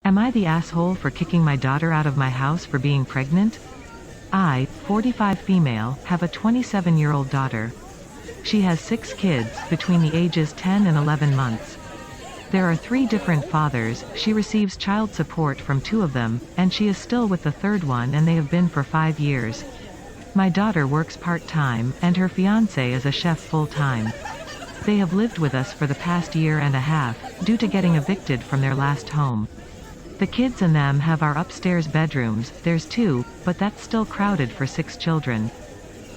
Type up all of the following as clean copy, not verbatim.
Am I the asshole for kicking my daughter out of my house for being pregnant? I, 45 female, have a 27-year-old daughter. She has 6 kids, between the ages 10 and 11 months. There are 3 different fathers, she receives child support from 2 of them, and she is still with the 3rd one and they have been for 5 years. My daughter works part-time, and her fiancé is a chef full-time. They have lived with us for the past year and a half, due to getting evicted from their last home. The kids and them have our upstairs bedrooms, there's 2, but that's still crowded for 6 children.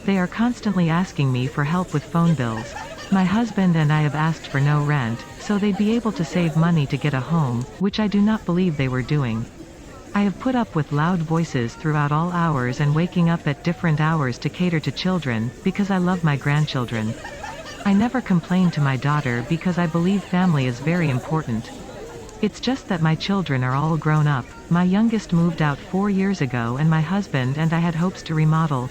They are constantly asking me for help with phone bills. My husband and I have asked for no rent, so they'd be able to save money to get a home, which I do not believe they were doing. I have put up with loud voices throughout all hours and waking up at different hours to cater to children, because I love my grandchildren. I never complain to my daughter because I believe family is very important. It's just that my children are all grown up. My youngest moved out 4 years ago and my husband and I had hopes to remodel.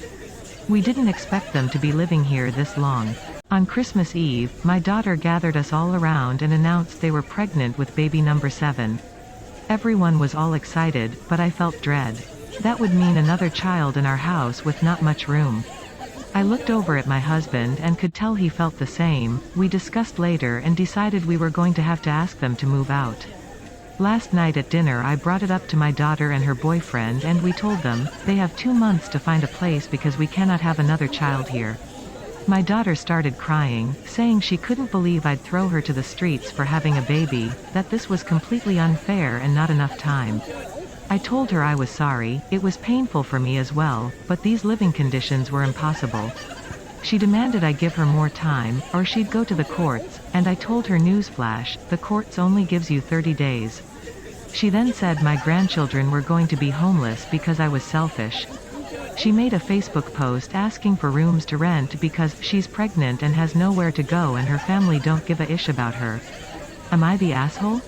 We didn't expect them to be living here this long. On Christmas Eve, my daughter gathered us all around and announced they were pregnant with baby number 7. Everyone was all excited, but I felt dread. That would mean another child in our house with not much room. I looked over at my husband and could tell he felt the same. We discussed later and decided we were going to have to ask them to move out. Last night at dinner I brought it up to my daughter and her boyfriend and we told them, they have 2 months to find a place because we cannot have another child here. My daughter started crying, saying she couldn't believe I'd throw her to the streets for having a baby, that this was completely unfair and not enough time. I told her I was sorry, it was painful for me as well, but these living conditions were impossible. She demanded I give her more time, or she'd go to the courts, and I told her newsflash, the courts only gives you 30 days. She then said my grandchildren were going to be homeless because I was selfish. She made a Facebook post asking for rooms to rent because she's pregnant and has nowhere to go and her family don't give a ish about her. Am I the asshole?